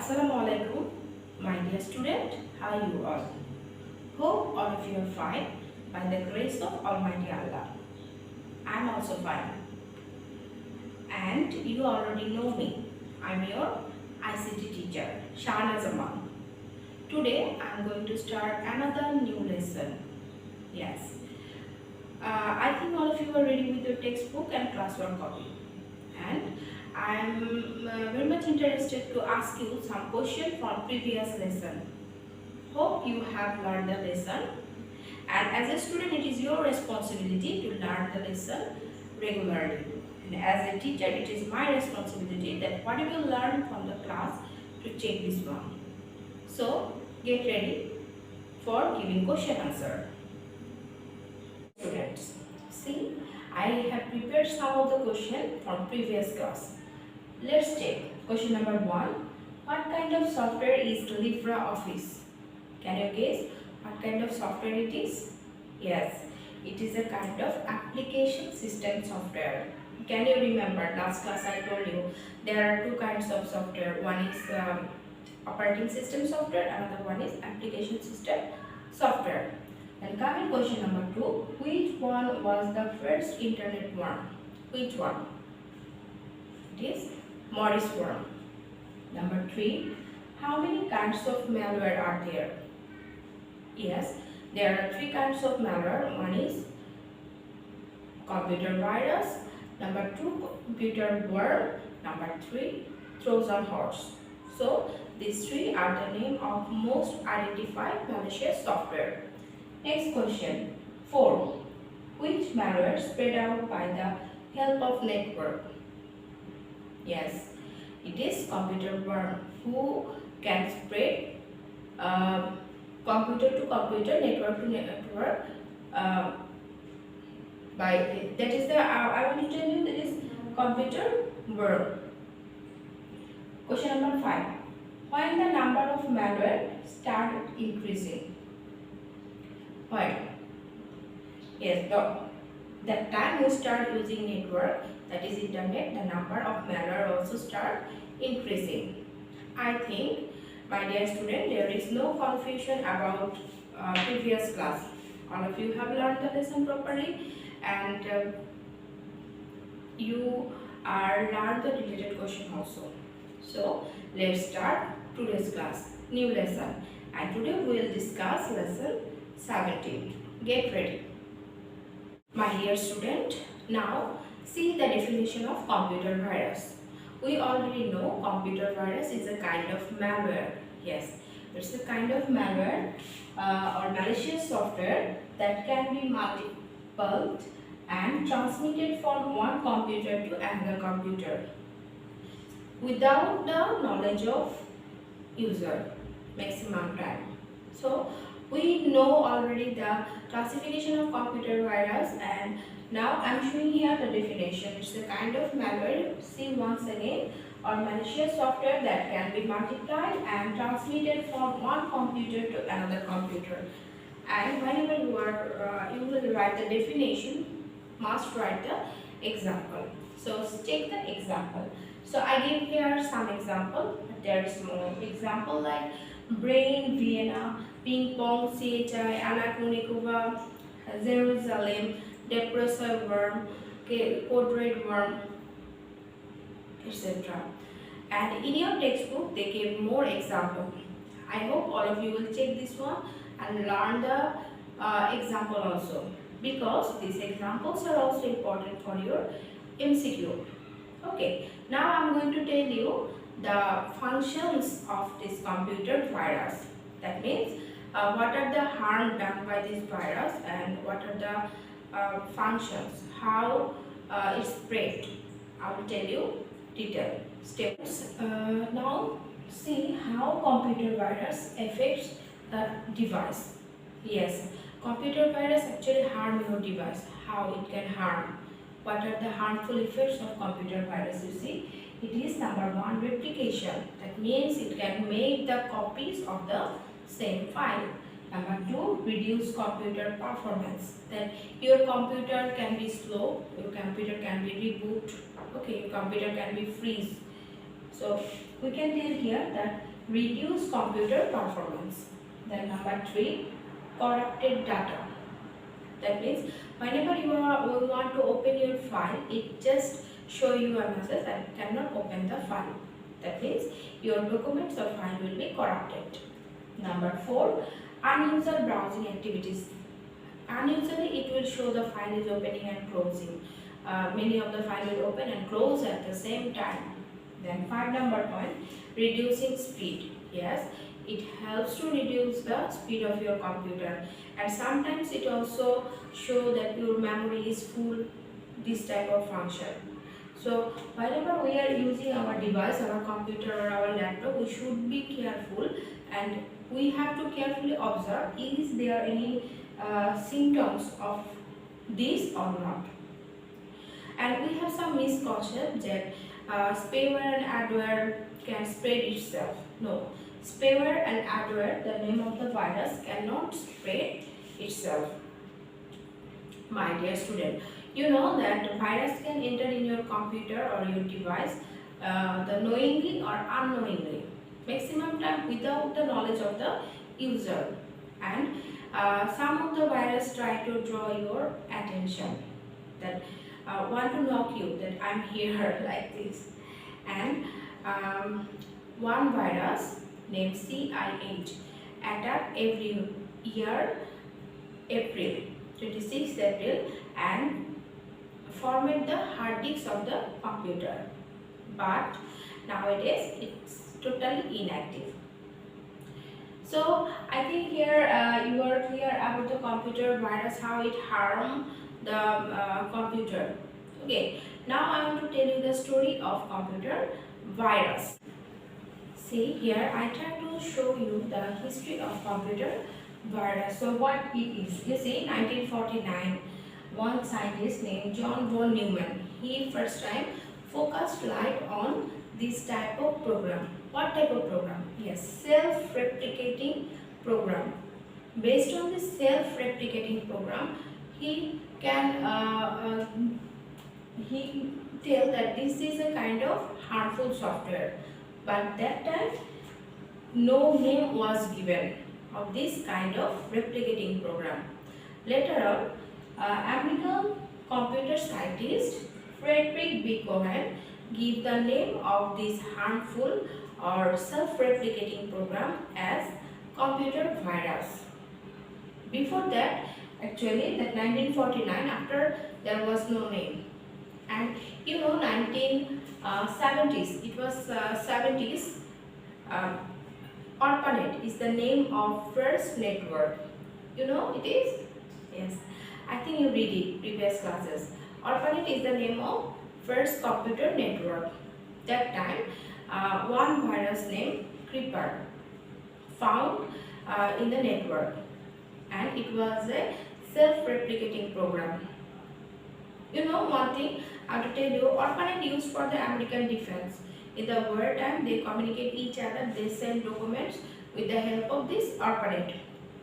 Assalamualaikum, my dear student. How are you all? Hope all of you are fine by the grace of Almighty Allah. I am also fine. And you already know me. I am your ICT teacher, Shahana Zaman. Today I am going to start another new lesson. Yes. I think all of you are ready with your textbook and classwork copy. And I am very much interested to ask you some questions from previous lesson. Hope you have learned the lesson, and as a student it is your responsibility to learn the lesson regularly, and as a teacher it is my responsibility that whatever you learn from the class to check this one. So get ready for giving question answer. Students, see, I have prepared some of the question from previous class. Let's take question number 1. What kind of software is LibreOffice? Can you guess what kind of software it is? Yes, it is a kind of application system software. Can you remember last class I told you there are two kinds of software. One is operating system software, another one is application system software. And coming question number 2, which one was the first internet worm? Which one? It is Morris worm. Number 3, how many kinds of malware are there? Yes, there are 3 kinds of malware. One is computer virus, number 2 computer worm, number 3 Trojan horse. So these 3 are the name of most identified malicious software. Next question 4. Which malware spread out by the help of network? Yes, it is computer worm who can spread computer to computer, network to network. By that is the I want to tell you that is computer worm. Question number 5. When the number of malware start increasing? When? Yes, that time you start using network, that is internet, the number of malware also start increasing. I think, my dear student, there is no confusion about previous class. All of you have learned the lesson properly, and you are learned the related question also. So let's start today's class, new lesson, and today we will discuss lesson 17. Get ready. My dear student, now see the definition of computer virus. We already know computer virus is a kind of malware. Yes, it's a kind of malware or malicious software that can be multiple and transmitted from one computer to another computer without the knowledge of user maximum time. So we know already the classification of computer virus, and now I am showing here the definition. It's a kind of malware, see once again, or malicious software that can be multiplied and transmitted from one computer to another computer. And whenever you will write the definition, must write the example. So take the example. So I give here some example. There is more example like brain, Vienna, ping pong, CHI, Anakonikova, Jerusalem, depressor worm, code red worm, etc. And in your textbook they give more example. I hope all of you will check this one and learn the example also, because these examples are also important for your MCQ. Okay, now I am going to tell you the functions of this computer virus. That means what are the harm done by this virus and what are the functions, how it's spread. I will tell you detail steps. Now see how computer virus affects the device. Yes, computer virus actually harm your device. How it can harm? What are the harmful effects of computer virus? You see, it is number 1, replication. That means it can make the copies of the same file. Number 2, reduce computer performance. That your computer can be slow, your computer can be reboot, okay, your computer can be freeze. So we can tell here that reduce computer performance. Then number 3, corrupted data. That means whenever you want to open your file, it just show you a message that cannot open the file. That means your documents or file will be corrupted. Number 4, unusual browsing activities. Unusually it will show the file is opening and closing. Many of the file will open and close at the same time. Then 5 number point, reducing speed. Yes, it helps to reduce the speed of your computer, and sometimes it also show that your memory is full, this type of function. So whenever we are using our device, our computer or our laptop, we should be careful and we have to carefully observe is there any symptoms of this or not. And we have some misconceptions that spyware and adware can spread itself. No, spyware and adware, the name of the virus, cannot spread itself. My dear student, you know that the virus can enter in your computer or your device the knowingly or unknowingly, maximum time without the knowledge of the user, and some of the virus try to draw your attention, that want to knock you that I'm here like this. And one virus named Viii attack every year April 26th April and format the hard disk of the computer, but nowadays it's totally inactive. So I think here you are clear about the computer virus, how it harm the computer. Okay, now I want to tell you the story of computer virus. See here, I try to show you the history of computer virus. So what it is, you see, 1949, one scientist named John von Neumann, he first time focused light on this type of program. What type of program? Yes, self-replicating program. Based on this self-replicating program, he can he tell that this is a kind of harmful software, but that time no name was given of this kind of replicating program. Later on, American computer scientist Frederick B. Cohen give the name of this harmful or self-replicating program as computer virus. Before that, actually, that 1949, after there was no name. And you know, 1970s, it was 70s, ARPANET is the name of first network. You know it is? Yes, I think you read it previous classes. ARPANET is the name of first computer network. That time, one virus named Creeper found in the network, and it was a self-replicating program. You know one thing I have to tell you, ARPANET used for the American defense. In the wartime, they communicate each other, they send documents with the help of this ARPANET.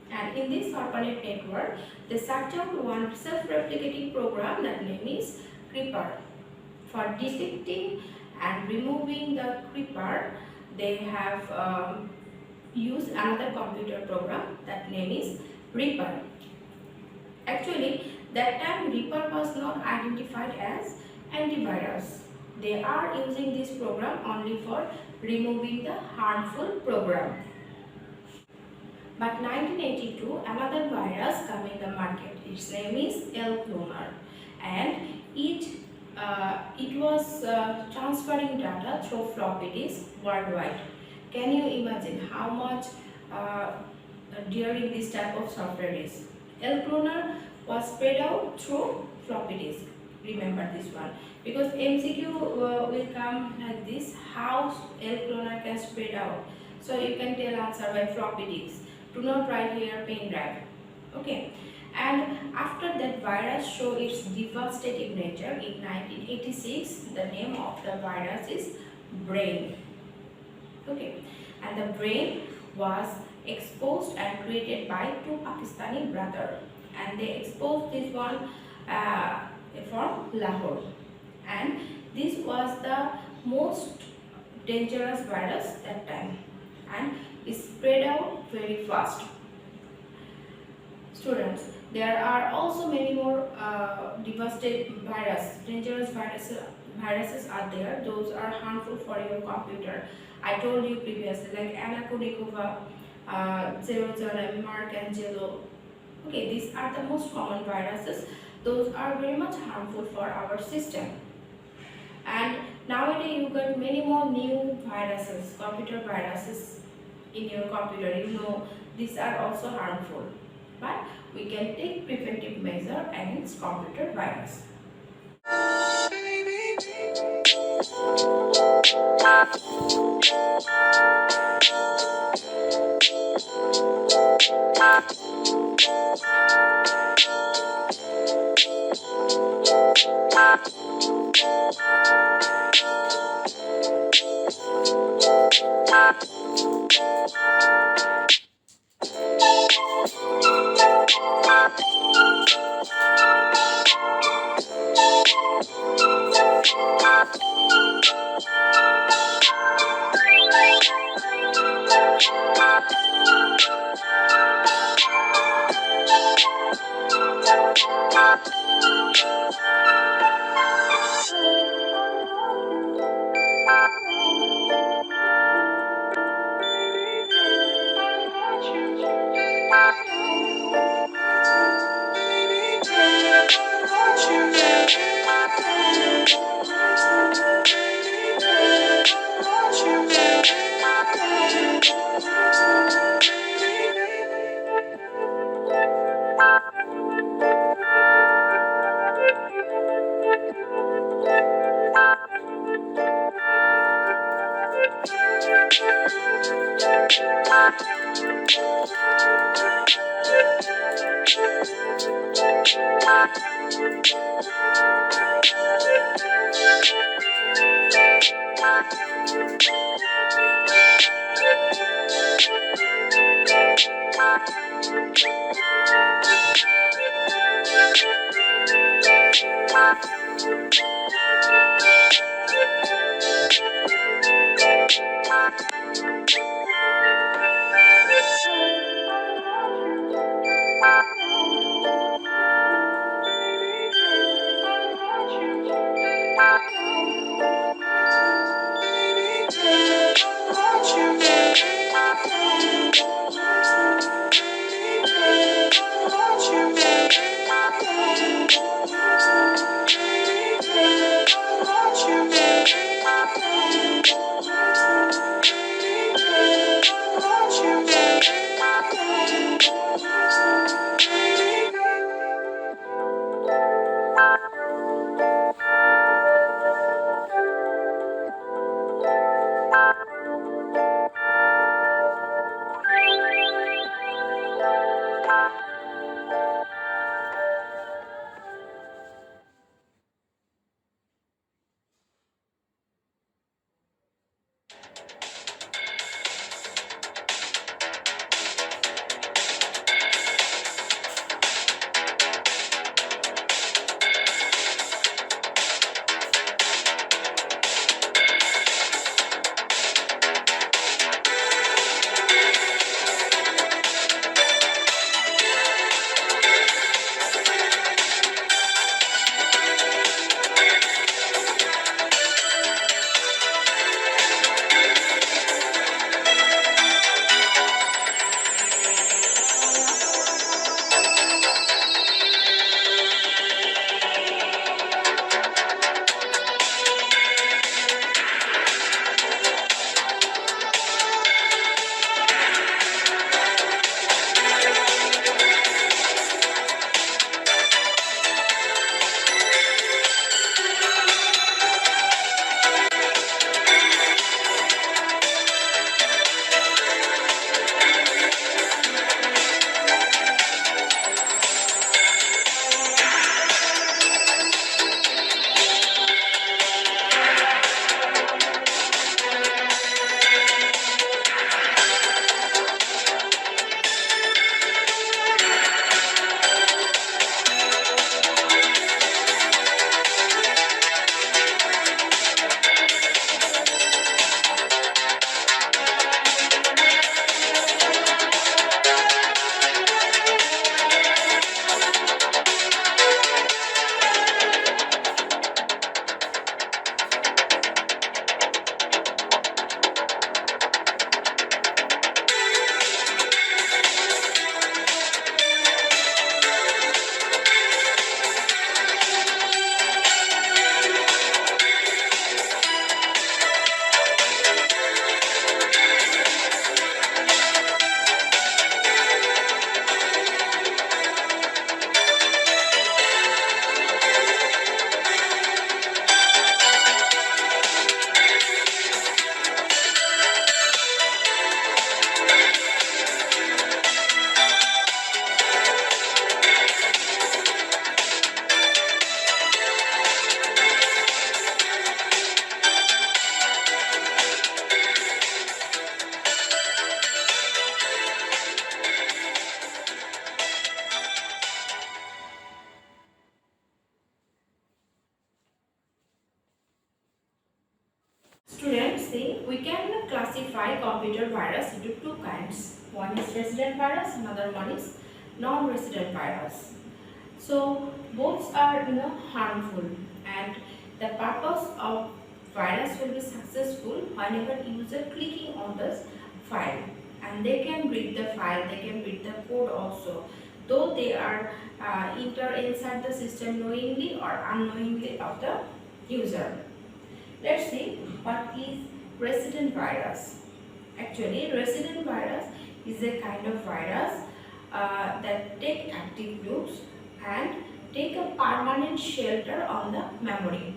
And in this ARPANET network, they search out one self-replicating program, that name is Creeper. For detecting and removing the Creeper, they have used another computer program, that name is Reaper. Actually, that time Reaper was not identified as antivirus. They are using this program only for removing the harmful program. But 1982, another virus come in the market. Its name is Cloner, and it was transferring data through floppy disk worldwide. Can you imagine how much during this type of software is? Cloner was spread out through floppy disk. Remember this one, because MCQ will come like this: how Cloner can spread out. So you can tell answer by floppy disk. Do not write here pen drive. Okay. And after that virus show its devastating nature in 1986, the name of the virus is Brain. Okay. And the Brain was exposed and created by two Pakistani brothers, and they exposed this one from Lahore, and this was the most dangerous virus that time, and it spread out very fast. Students, there are also many more dangerous viruses are there. Those are harmful for your computer. I told you previously, like Anaconda, Zero, Mark and Jello. Okay, these are the most common viruses. Those are very much harmful for our system. And nowadays you get many more new viruses, computer viruses in your computer. These are also harmful, but we can take preventive measure against computer virus. computer virus into two kinds. One is resident virus, another one is non-resident virus. So both are harmful, and the purpose of virus will be successful whenever user clicking on this file, and they can read the file, they can read the code also, though they are enter inside the system knowingly or unknowingly of the user. Let's see what is resident virus. Actually, resident virus is a kind of virus that take active groups and take a permanent shelter on the memory.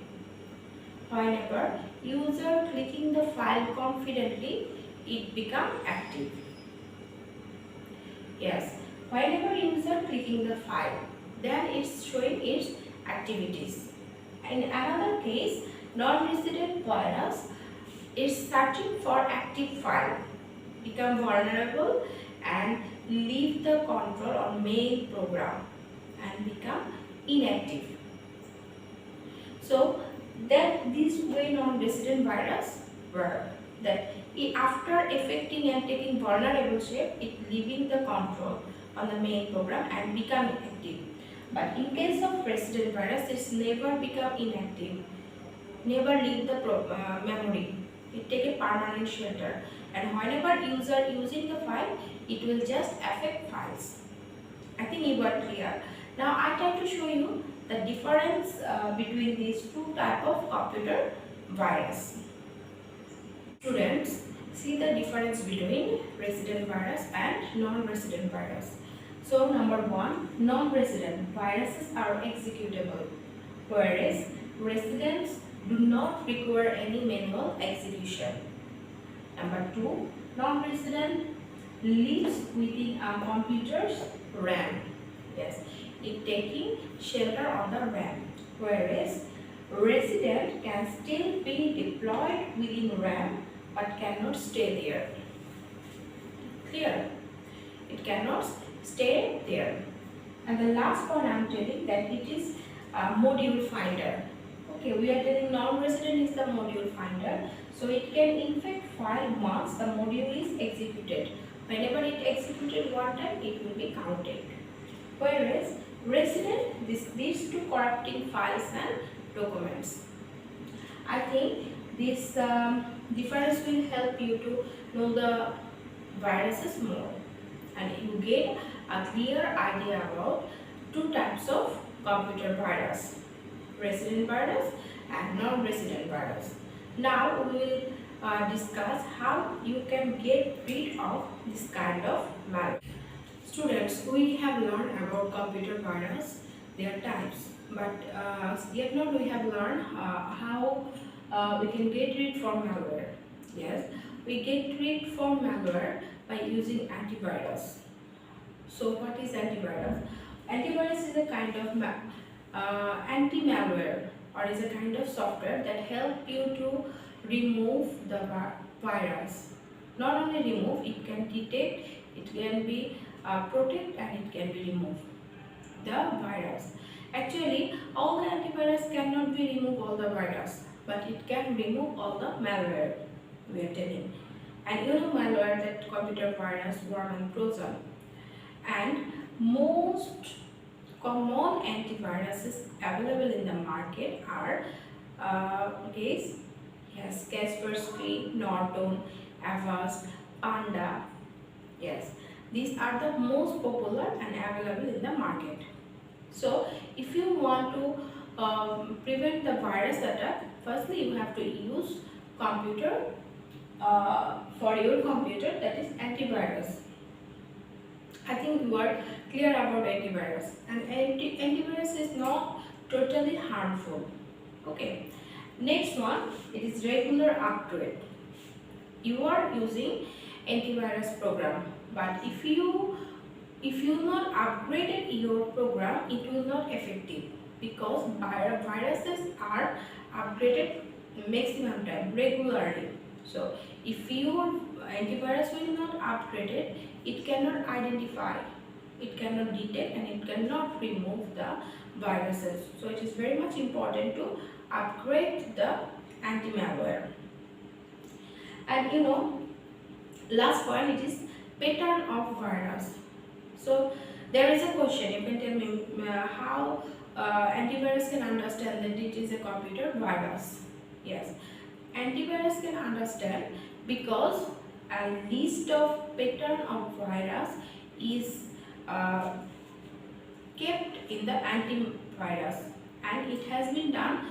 Whenever user clicking the file confidently, it become active. Yes, whenever user clicking the file, then it's showing its activities. In another case, non-resident virus is searching for active file, become vulnerable and leave the control on main program and become inactive. So that this way non-resident virus work, that after affecting and taking vulnerable shape, it leaving the control on the main program and become inactive. But in case of resident virus, it's never become inactive, never leave the memory. It take a permanent shelter, and whenever user using the file, it will just affect files. I think you got clear. Now I try to show you the difference between these two type of computer virus. Students, see the difference between resident virus and non-resident virus. So number one, non-resident viruses are executable, whereas residents do not require any manual execution. Number two, non-resident lives within a computer's RAM. Yes, it taking shelter on the RAM, whereas resident can still be deployed within RAM but cannot stay there. Clear? It cannot stay there. And the last one I am telling that it is a module finder. Okay, we are telling non-resident is the module finder, so it can infect file once the module is executed. Whenever it executed one time, it will be counted. Whereas resident, these two corrupting files and documents. I think this difference will help you to know the viruses more, and you get a clear idea about two types of computer virus, resident virus and non-resident virus. Now we will discuss how you can get rid of this kind of malware. Students, we have learned about computer virus, their types, but yet not we have learned how we can get rid from malware. Yes, we get rid from malware by using antivirus. So what is antivirus? Antivirus is a kind of anti-malware, or is a kind of software that help you to remove the virus. Not only remove, it can detect, it can be protect, and it can be remove the virus. Actually, all the antivirus cannot be remove all the virus, but it can remove all the malware, we are telling. And you know malware, that computer virus, worm and trojan. And most common antiviruses available in the market are Kaspersky, Norton, Avast, Panda. Yes, these are the most popular and available in the market. So if you want to prevent the virus attack, firstly you have to use computer for your computer, that is antivirus. I think you are clear about antivirus, and antivirus is not totally harmful. Okay, next one, it is regular upgrade. You are using antivirus program, but if you not upgraded your program, it will not effective, because viruses are upgraded maximum time regularly. So if your antivirus will not upgraded, it cannot identify, it cannot detect, and it cannot remove the viruses. So it is very much important to upgrade the anti-malware. And you know, Last point, it is pattern of virus. So there is a question, you can tell me how antivirus can understand that it is a computer virus. Yes, antivirus can understand because a list of pattern of virus is uh, kept in the antivirus, and it has been done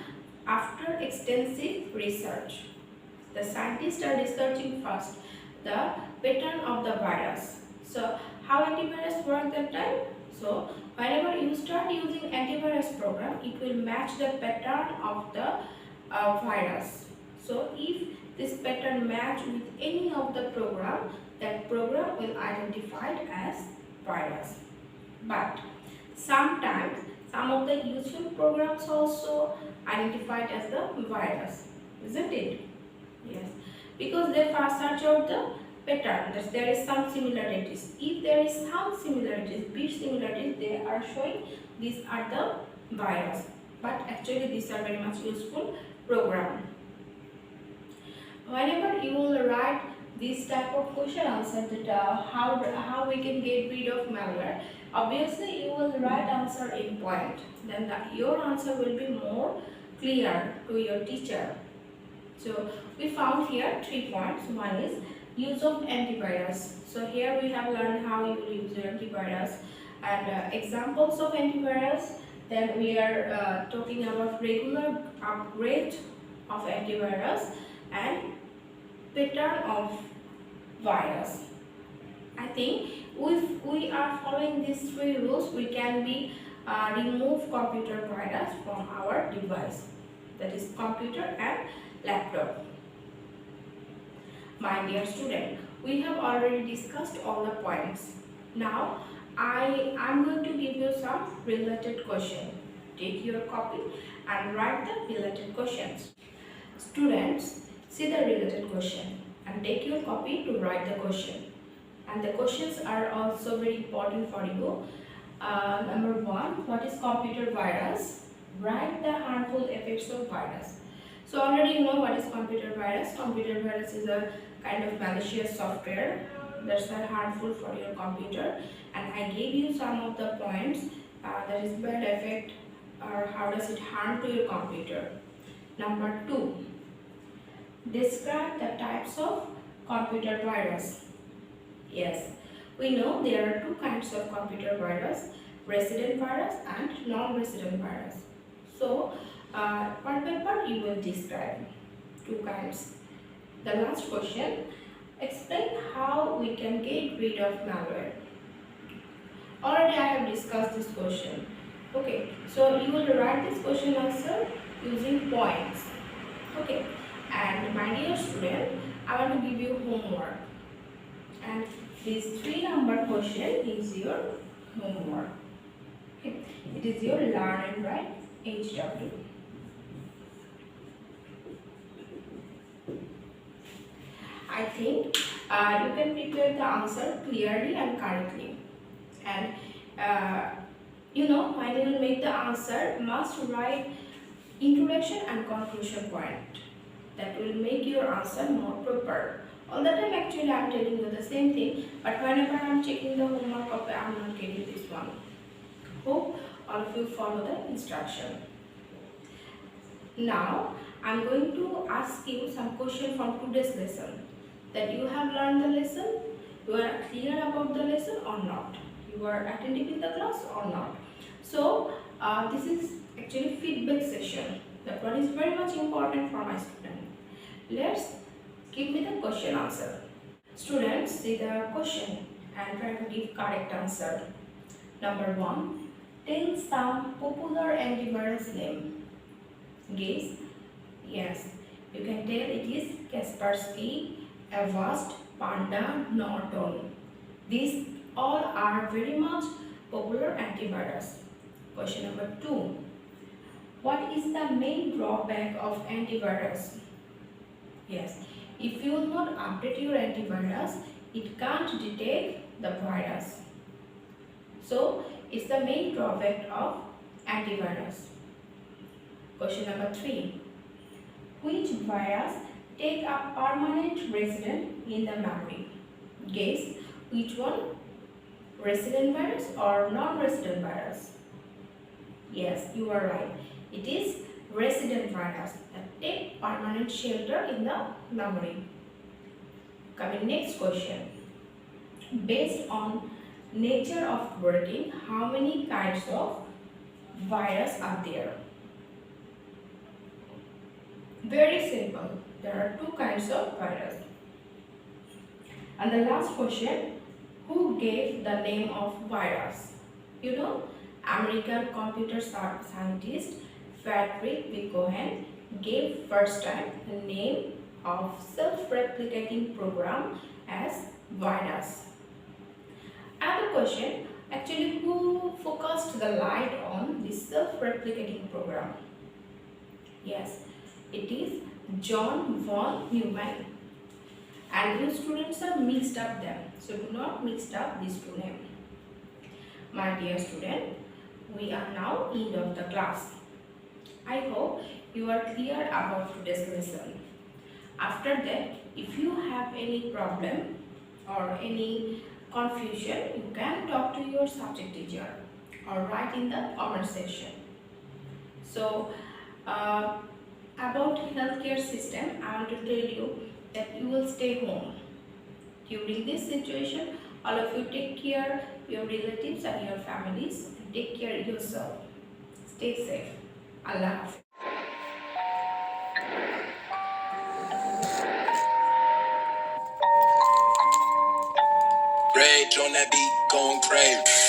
after extensive research. The scientists are researching first the pattern of the virus. So how antivirus work that time? So whenever you start using antivirus program, it will match the pattern of the virus. So if this pattern match with any of the program, that program will identify it as virus. But sometimes some of the useful programs also identified as the virus, isn't it? Yes, because they first search out the pattern, that there is some similarities. If there is some similarities, big similarities, they are showing these are the virus. But actually these are very much useful program. Whenever you will write this type of question answer, that how we can get rid of malware, obviously you will write answer in point. Then your answer will be more clear to your teacher. So we found here 3 points. One is use of antivirus. So here we have learned how you will use your antivirus and examples of antivirus. Then we are talking about regular upgrade of antivirus and pattern of virus. I think if we are following these 3 rules, we can be remove computer virus from our device, that is computer and laptop. My dear student, we have already discussed all the points. Now I am going to give you some related question. Take your copy and write the related questions. Students, see the related question and take your copy to write the question. And the questions are also very important for you. Number 1, what is computer virus? Write the harmful effects of virus. So already you know what is computer virus. Computer virus is a kind of malicious software that's harmful for your computer, and I gave you some of the points, that is bad effect or how does it harm to your computer. Number 2, describe the types of computer virus. Yes, we know there are 2 kinds of computer virus, resident virus and non-resident virus. So part by part you will describe 2 kinds. The last question, explain how we can get rid of malware. Already I have discussed this question. Okay, so you will write this question answer using points. Okay, and my dear student, I want to give you homework, and this 3 number question is your homework. Okay, it is your learn and write HW. I think you can prepare the answer clearly and correctly, and you know, when you will make the answer, must write introduction and conclusion point. That will make your answer more proper. All the time actually I am telling you the same thing, but whenever I am checking the homework copy, I am not getting this one. Hope all of you follow the instruction. Now I am going to ask you some question from today's lesson. That you have learned the lesson, you are clear about the lesson or not, you are attentive in the class or not. So this is actually feedback session. That one is very much important for my student. Let's give me the question answer. Students, see the question and try to give correct answer. Number 1, tell some popular antivirus name. Guess. Yes, you can tell it is Kaspersky, Avast, Panda, Norton. These all are very much popular antivirus. Question number 2. What is the main drawback of antivirus? Yes, if you will not update your antivirus, it can't detect the virus. So, it's the main drawback of antivirus. Question number 3. Which virus take a permanent resident in the memory? Guess which one? Resident virus or non-resident virus? Yes, you are right. It is resident virus that take permanent shelter in the memory. Coming next question. Based on nature of working, how many kinds of virus are there? Very simple. There are two kinds of virus. And the last question, who gave the name of virus? You know, American computer scientist Frederick V. Cohen gave first time the name of self-replicating program as virus. Another question, actually who focused the light on this self-replicating program? Yes, it is John von Neumann. And you students are mixed up them, so do not mix up these two names. My dear student, we are now end of the class. I hope you are clear about today's lesson. After that, if you have any problem or any confusion, you can talk to your subject teacher or write in the comment section. So, about healthcare system, I want to tell you that you will stay home. During this situation, all of you take care your relatives and your families and take care yourself. Stay safe. Allah Hafiz. Rage on that beat, going crazy.